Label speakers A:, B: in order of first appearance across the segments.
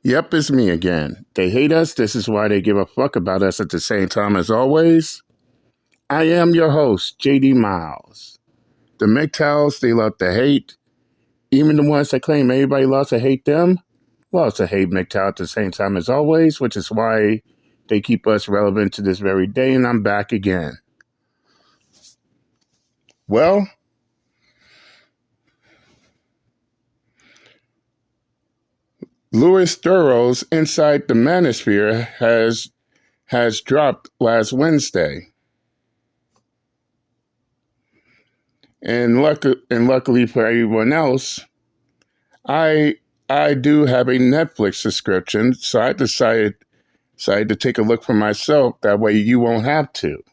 A: Yep, it's me again. They hate us. This is why they give a fuck about us at the same time as always. I am your host, JD Miles. The MGTOWs, they love to hate. Even the ones that claim everybody loves to hate them, loves to hate MGTOW at the same time as always, which is why they keep us relevant to this very day, and I'm back again. Well, Louis Theroux's Inside the Manosphere has dropped last Wednesday. And luckily for everyone else, I do have a Netflix subscription, so I decided to take a look for myself. That way you won't have to.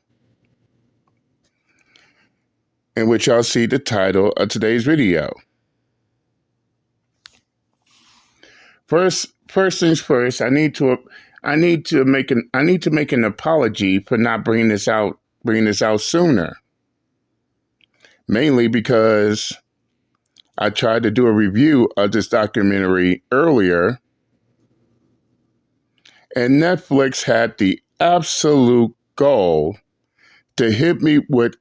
A: In which y'all see the title of today's video. First things first, I need to make an apology for not bringing this out sooner. Mainly because I tried to do a review of this documentary earlier, and Netflix had the absolute goal to hit me with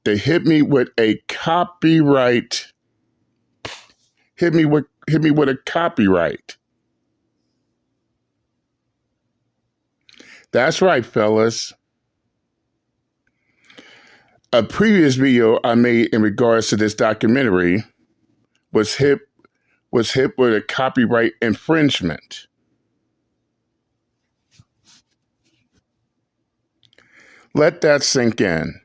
A: a copyright. Hit me with a copyright. That's right, fellas. A previous video I made in regards to this documentary was hit with a copyright infringement. Let that sink in.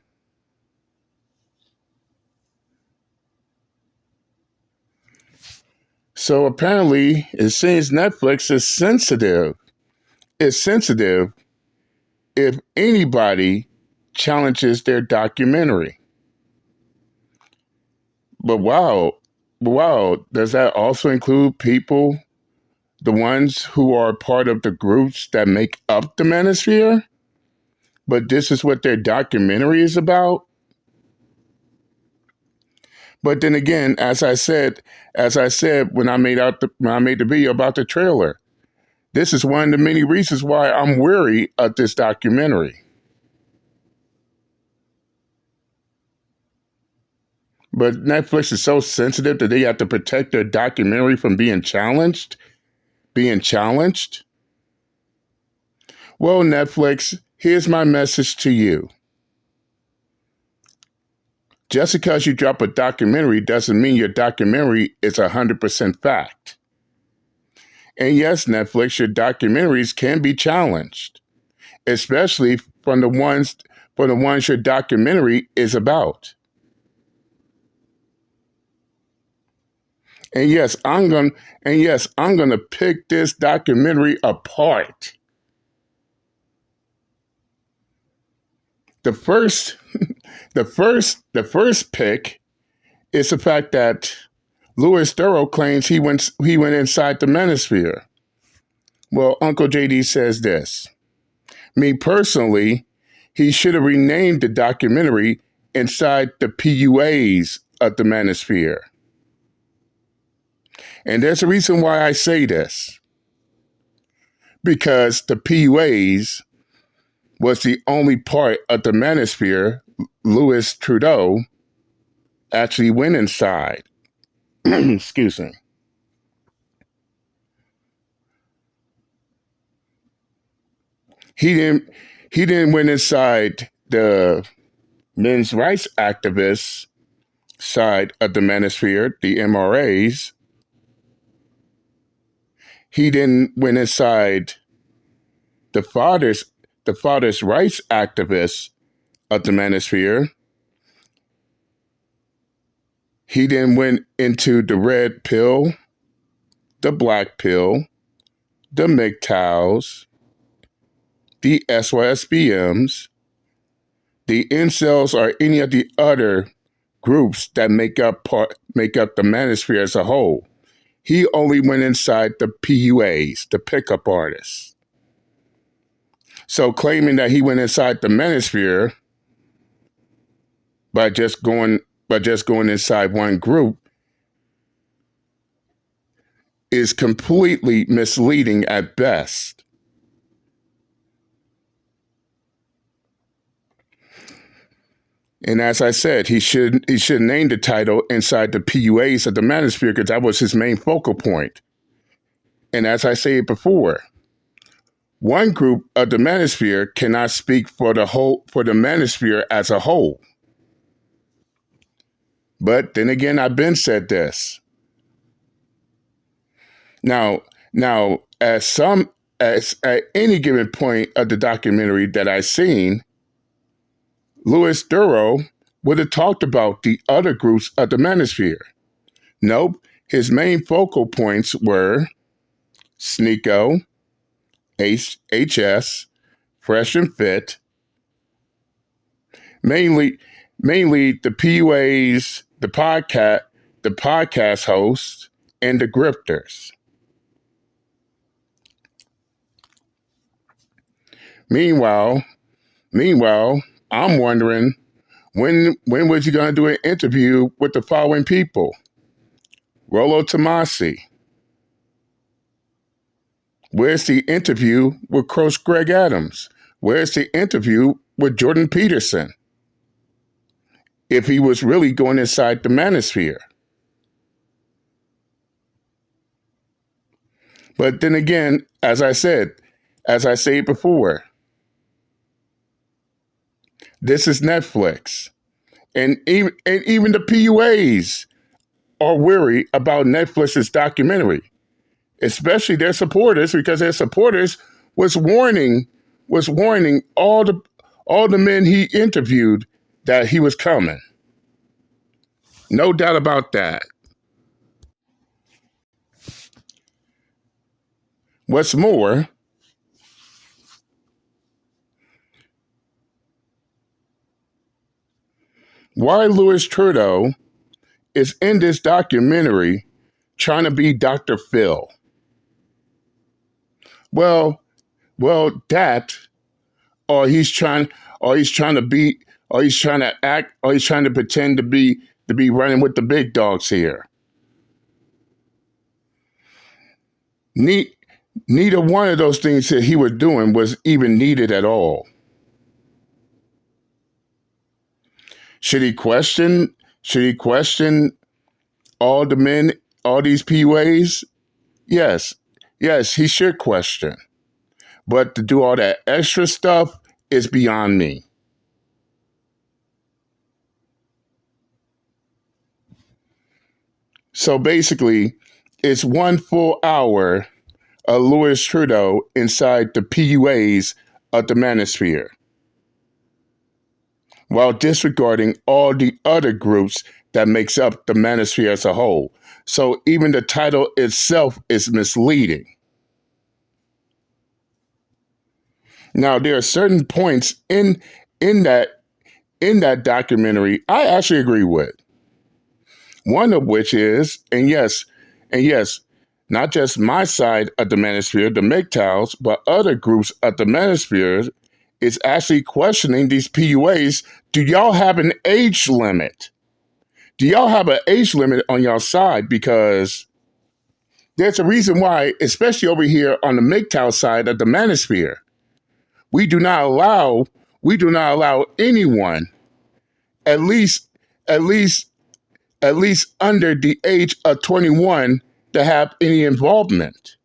A: So apparently, it seems Netflix is sensitive. It's sensitive if anybody challenges their documentary. But wow, does that also include people, the ones who are part of the groups that make up the Manosphere? But this is what their documentary is about? But then again, as I said when I made the video about the trailer, this is one of the many reasons why I'm wary of this documentary. But Netflix is so sensitive that they have to protect their documentary from being challenged. Well, Netflix, here's my message to you. Just because you drop a documentary doesn't mean your documentary is 100% fact. And yes, Netflix, your documentaries can be challenged, especially from the ones your documentary is about. And yes, I'm gonna pick this documentary apart. The first pick is the fact that Louis Theroux claims he went inside the Manosphere. Well, Uncle JD says this. Me personally, he should have renamed the documentary Inside the PUAs of the Manosphere. And there's a reason why I say this. Because the PUAs was the only part of the Manosphere Louis Theroux actually went inside. Excuse me. He didn't went inside the men's rights activists side of the Manosphere, the MRAs. He didn't went inside the father's rights activists of the Manosphere. He then went into the red pill, the black pill, the MGTOWs, the SYSBMs, the incels, or any of the other groups that make up the Manosphere as a whole. He only went inside the PUAs, the pickup artists. So claiming that he went inside the Manosphere by just going inside one group is completely misleading at best. And as I said, he should name the title inside the PUAs of the Manosphere because that was his main focal point. And as I said before, one group of the Manosphere cannot speak for the Manosphere as a whole. But then again, I've been said this. Now, as at any given point of the documentary that I've seen, Louis Theroux would have talked about the other groups of the Manosphere. Nope, his main focal points were Sneeko, HS, Fresh and Fit, mainly the PUAs, the podcast hosts, and the grifters. Meanwhile, I'm wondering when was you going to do an interview with the following people? Rollo Tomasi. Where's the interview with Coach Greg Adams? Where's the interview with Jordan Peterson? If he was really going inside the Manosphere. But then again, as I said before, this is Netflix. And even the PUAs are weary about Netflix's documentary, especially their supporters, because their supporters was warning all the men he interviewed that he was coming. No doubt about that. What's more, why Louis Theroux is in this documentary trying to be Dr. Phil? Well, that, or he's trying to act, or he's trying to pretend to be running with the big dogs here. Neither one of those things that he was doing was even needed at all. Should he question all the men, all these PUAs? Yes, he should question. But to do all that extra stuff is beyond me. So basically, it's 1 full hour of Louis Theroux inside the PUAs of the Manosphere, while disregarding all the other groups that makes up the Manosphere as a whole. So even the title itself is misleading. Now, there are certain points in that documentary I actually agree with. One of which is, and yes, not just my side of the Manosphere, the MGTOWs, but other groups of the Manosphere is actually questioning these PUAs. Do y'all have an age limit? Do y'all have an age limit on y'all side? Because there's a reason why, especially over here on the MGTOW side of the Manosphere, we do not allow anyone, at least under the age of 21, to have any involvement.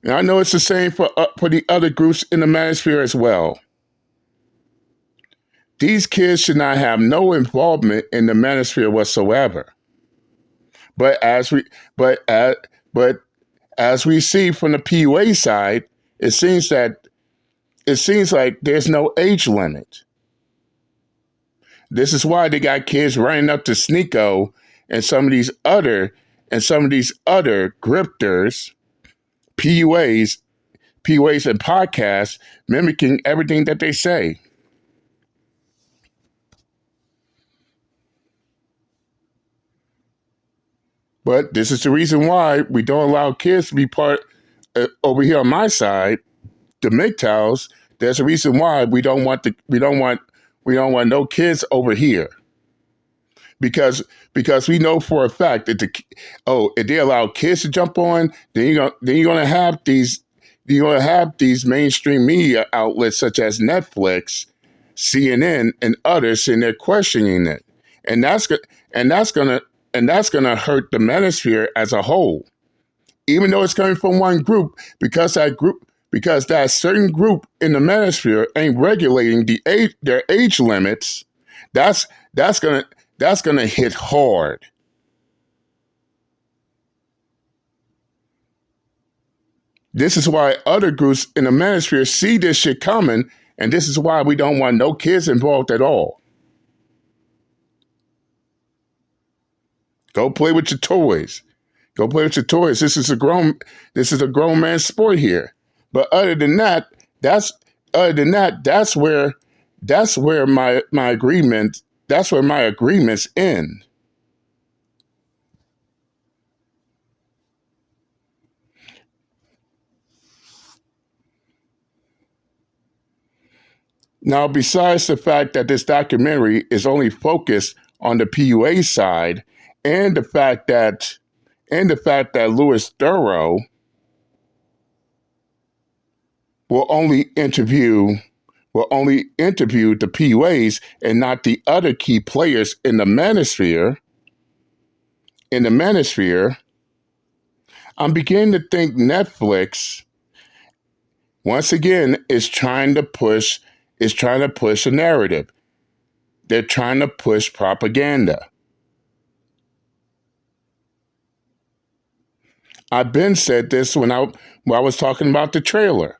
A: And I know it's the same for the other groups in the Manosphere as well. These kids should not have no involvement in the Manosphere whatsoever. But as we see from the PUA side, it seems like there's no age limit. This is why they got kids running up to Sneeko and some of these other grifters, PUAs and podcasts, mimicking everything that they say. But this is the reason why we don't allow kids to be part over here on my side, the MGTOWs. There's a reason why we don't want no kids over here. because we know for a fact that if they allow kids to jump on, then you're gonna have these mainstream media outlets such as Netflix, CNN, and others sitting there questioning it, and and that's gonna and that's gonna hurt the manosphere as a whole, even though it's coming from one group, because that certain group in the manosphere ain't regulating their age limits. That's that's gonna that's gonna hit hard. This is why other groups in the manosphere see this shit coming, and this is why we don't want no kids involved at all. Go play with your toys. Go play with your toys. This is a grown man sport here. But that's where my agreements end. Now, besides the fact that this documentary is only focused on the PUA side, and the fact that Louis Theroux will only interview the PUAs and not the other key players in the manosphere. I'm beginning to think Netflix once again is trying to push a narrative. They're trying to push propaganda. I've been said this when I was talking about the trailer.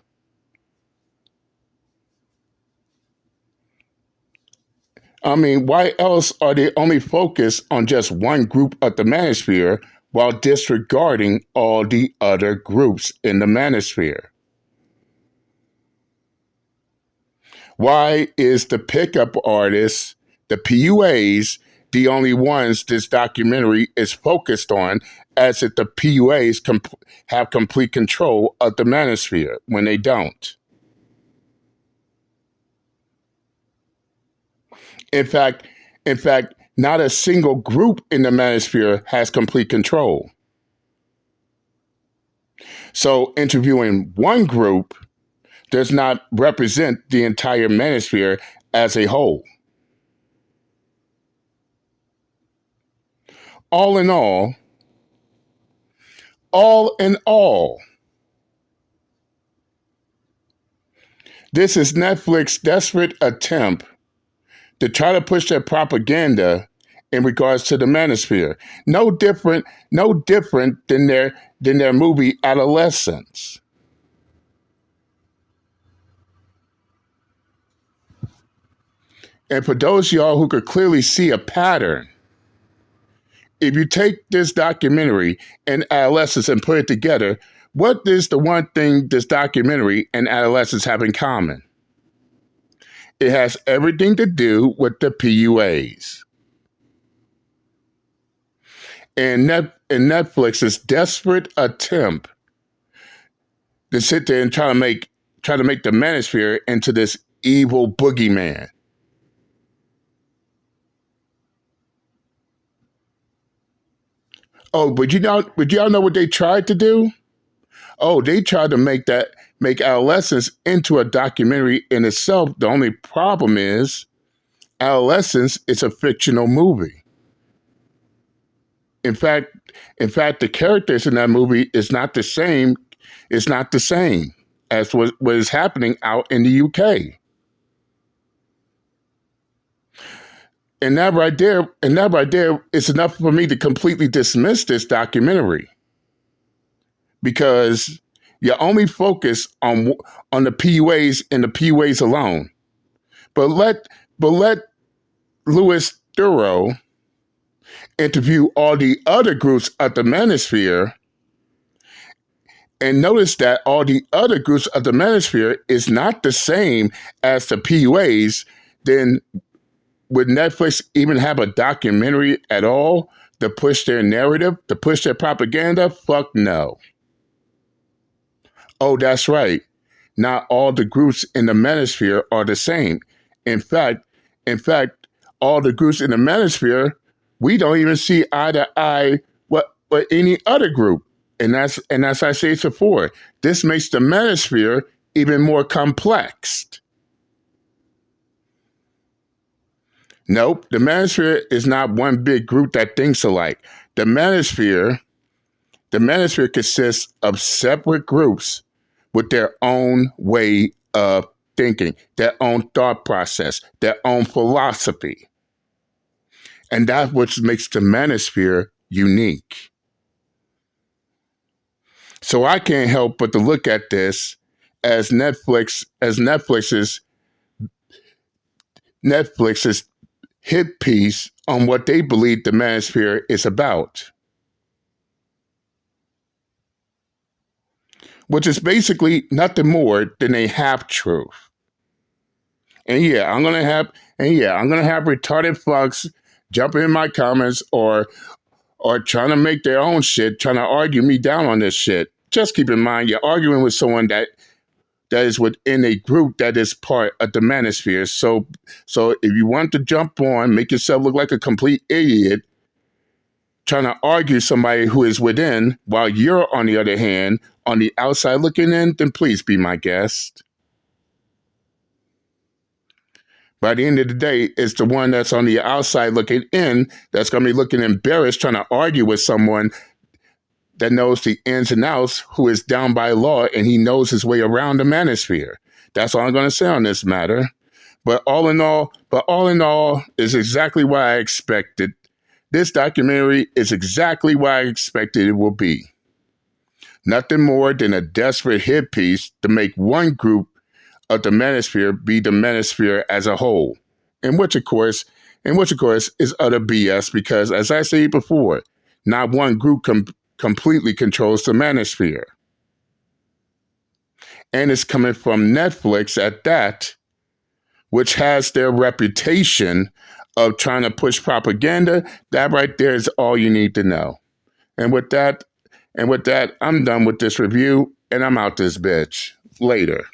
A: I mean, why else are they only focused on just one group of the manosphere while disregarding all the other groups in the manosphere? Why is the pickup artists, the PUAs, the only ones this documentary is focused on, as if the PUAs have complete control of the manosphere when they don't? In fact, not a single group in the manosphere has complete control. So interviewing one group does not represent the entire manosphere as a whole. All in all, this is Netflix's desperate attempt to try to push their propaganda in regards to the manosphere. No different than their movie Adolescence. And for those of y'all who could clearly see a pattern, if you take this documentary and Adolescence and put it together, what is the one thing this documentary and Adolescence have in common? It has everything to do with the PUAs. And Netflix's desperate attempt to sit there and try to make the manosphere into this evil boogeyman. Oh, but y'all know what they tried to do? Oh, they tried to make Adolescence into a documentary in itself. The only problem is Adolescence is a fictional movie. In fact, the characters in that movie is not the same. It's not the same as what is happening out in the UK. And that right there is enough for me to completely dismiss this documentary, because you only focus on the PUAs and the PUAs alone. But let Louis Theroux interview all the other groups of the manosphere, and notice that all the other groups of the manosphere is not the same as the PUAs. Then would Netflix even have a documentary at all to push their narrative, to push their propaganda? Fuck no. Oh, that's right. Not all the groups in the manosphere are the same. In fact, all the groups in the manosphere we don't even see eye to eye what any other group. And that's I say before. This makes the manosphere even more complex. Nope, the manosphere is not one big group that thinks alike. The manosphere consists of separate groups with their own way of thinking, their own thought process, their own philosophy. And that's what makes the manosphere unique. So I can't help but to look at this as Netflix's hit piece on what they believe the manosphere is about, which is basically nothing more than a half truth. And I'm gonna have retarded fucks jumping in my comments or trying to make their own shit, trying to argue me down on this shit. Just keep in mind you're arguing with someone that is within a group that is part of the manosphere. So if you want to jump on, make yourself look like a complete idiot, trying to argue somebody who is within, while you're on the other hand on the outside looking in, then please be my guest. By the end of the day, it's the one that's on the outside looking in that's going to be looking embarrassed trying to argue with someone that knows the ins and outs, who is down by law, and he knows his way around the manosphere. That's all I'm going to say on this matter. But all in all, is exactly what I expected. This documentary is exactly what I expected it will be. Nothing more than a desperate hit piece to make one group of the manosphere be the manosphere as a whole, and which of course is utter BS, because as I said before, not one group completely controls the manosphere. And it's coming from Netflix at that, which has their reputation of trying to push propaganda. That right there is all you need to know. And with that, I'm done with this review, and I'm out this bitch. Later.